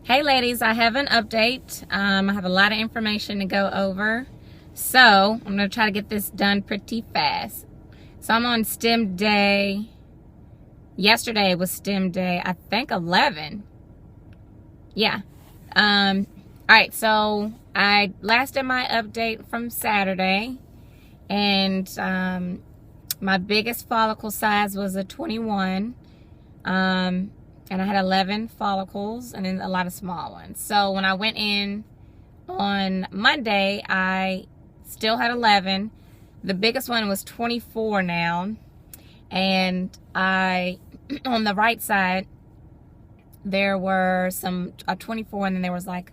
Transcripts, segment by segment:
Hey ladies, I have an update. I have a lot of information to go over. So I'm going to try to get this done pretty fast. So I'm on STEM day. Yesterday was STEM day, I think 11. Yeah. All right, so I last did my update from Saturday. And my biggest follicle size was a 21. And I had 11 follicles and then a lot of small ones. So when I went in on Monday, I still had 11. The biggest one was 24 now. And on the right side, there were a 24, and then there was like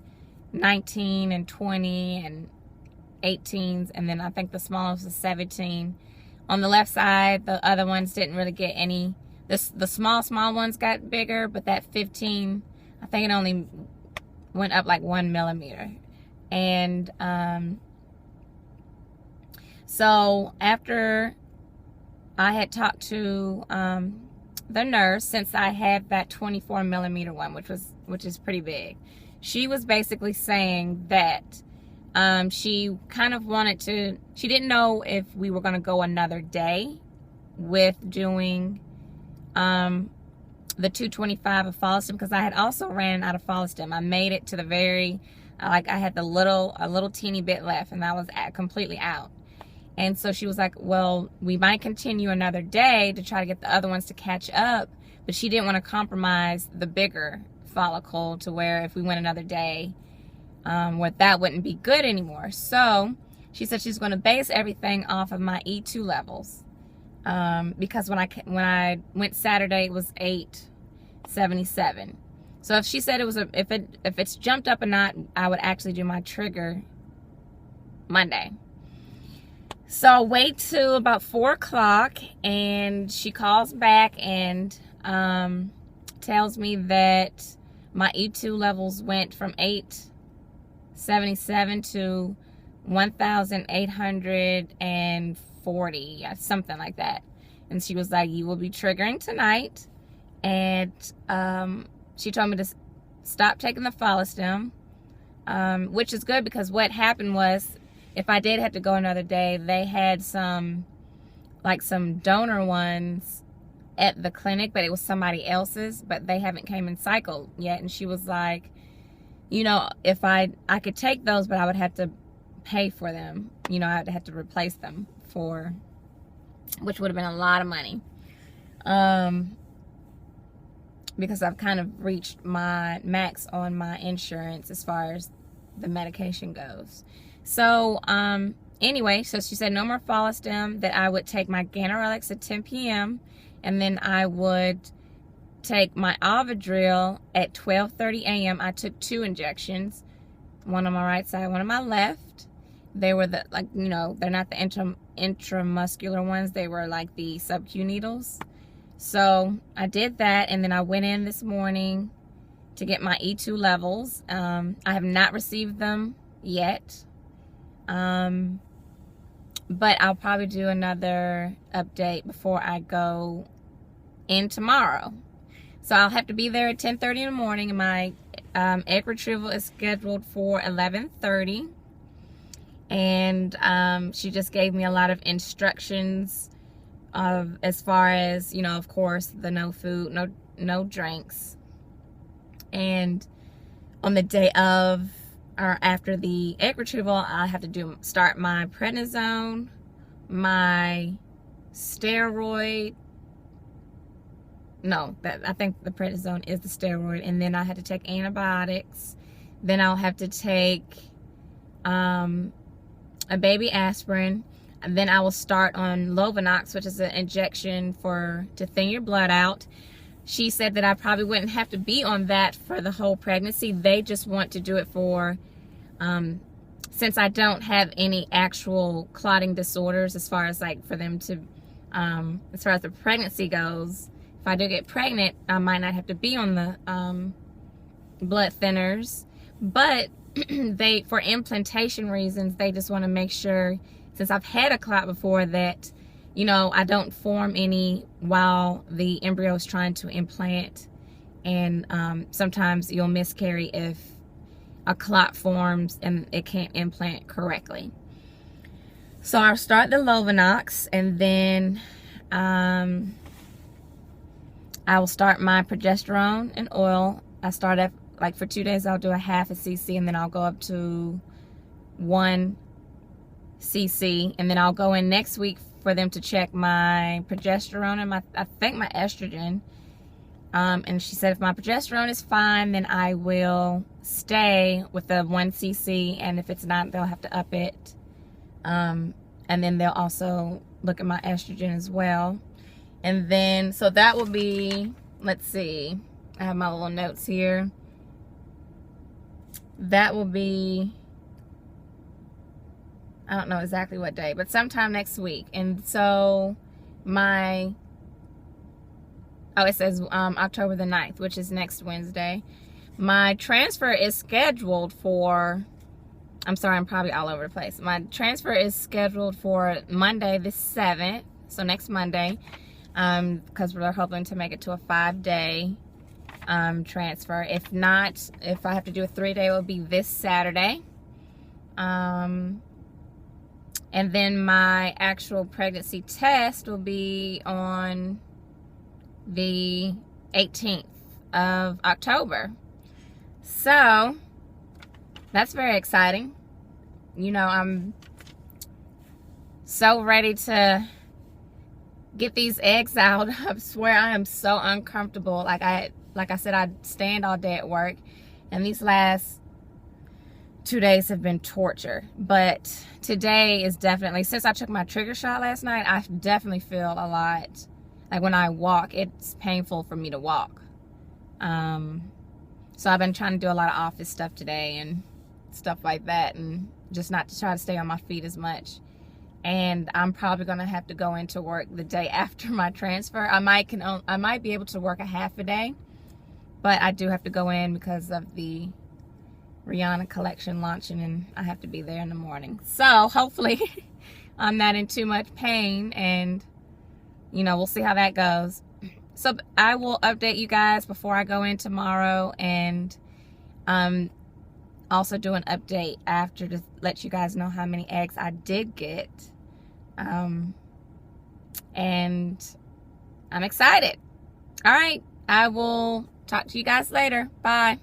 19 and 20 and 18s. And then I think the smallest was 17. On the left side, the other ones didn't really get any. The small ones got bigger, but that 15, I think it only went up like 1 millimeter. And so after I had talked to the nurse, since I had that 24 millimeter one, which is pretty big, she was basically saying that she kind of she didn't know if we were going to go another day with doing the 225 of follistim, because I had also ran out of follistim. I made it to the very, I had a little teeny bit left, and I was completely out. And so she was like, well, we might continue another day to try to get the other ones to catch up, but she didn't want to compromise the bigger follicle to where if we went another day, that wouldn't be good anymore. So she said she's going to base everything off of my E2 levels. Because when I went Saturday, it was 877. So if she said if it's jumped up a knot, I would actually do my trigger Monday. So wait till about 4 o'clock, and she calls back and tells me that my E2 levels went from 877 to 1,840, something like that. And she was like, you will be triggering tonight. And she told me to stop taking the follistim, which is good, because what happened was, if I did have to go another day, they had some donor ones at the clinic, but it was somebody else's, but they haven't came in cycle yet. And she was like, if I could take those, but I would have to pay for them. I would have to replace them which would have been a lot of money. Because I've kind of reached my max on my insurance as far as the medication goes. So, anyway, so she said no more follistim, that I would take my Ganirelix at 10 p.m. and then I would take my Ovidril at 12:30 a.m. I took 2 injections, one on my right side, one on my left. They were they're not the intramuscular ones. They were like the sub-Q needles. So I did that, and then I went in this morning to get my E2 levels. I have not received them yet. But I'll probably do another update before I go in tomorrow. So I'll have to be there at 10:30 in the morning, and my egg retrieval is scheduled for 11:30. And she just gave me a lot of instructions as far as, of course, the no food, no drinks. And on the day of or after the egg retrieval, I have to start my prednisone, my steroid. I think the prednisone is the steroid, and then I had to take antibiotics. Then I'll have to take a baby aspirin, and then I will start on Lovenox, which is an injection to thin your blood out. She said that I probably wouldn't have to be on that for the whole pregnancy. They just want to do it for, since I don't have any actual clotting disorders, as far as for them to, as far as the pregnancy goes. If I do get pregnant, I might not have to be on the blood thinners, but for implantation reasons, they just want to make sure, since I've had a clot before, that I don't form any while the embryo is trying to implant. and sometimes you'll miscarry if a clot forms and it can't implant correctly. So I'll start the Lovenox, and then I will start my progesterone and oil. I start at, like, for 2 days I'll do a half a cc, and then I'll go up to 1 cc, and then I'll go in next week for them to check my progesterone and I think my estrogen. And she said if my progesterone is fine, then I will stay with the 1 cc, and if it's not, they'll have to up it. And then they'll also look at my estrogen as well. And then, so that will be, let's see, I have my little notes here. That will be, I don't know exactly what day, but sometime next week. And so my, oh, it says October the 9th, which is next Wednesday. My transfer is scheduled for, I'm sorry, I'm probably all over the place. My transfer is scheduled for Monday the 7th, so next Monday, because we're hoping to make it to a 5-day transfer. If not, if I have to do a 3-day, it will be this Saturday. And then my actual pregnancy test will be on the 18th of October. So that's very exciting. You know, I'm so ready to get these eggs out. I swear I am so uncomfortable. Like I said, I stand all day at work, and these last 2 days have been torture. But today is definitely, since I took my trigger shot last night, I definitely feel a lot, like when I walk, it's painful for me to walk. So I've been trying to do a lot of office stuff today and stuff like that, and just not to try to stay on my feet as much. And I'm probably gonna have to go into work the day after my transfer. I might be able to work a half a day, but I do have to go in because of the Rihanna collection launching, and I have to be there in the morning. So hopefully I'm not in too much pain, and you know, we'll see how that goes. So I will update you guys before I go in tomorrow, and also do an update after to let you guys know how many eggs I did get. And I'm excited. All right, I will talk to you guys later. Bye.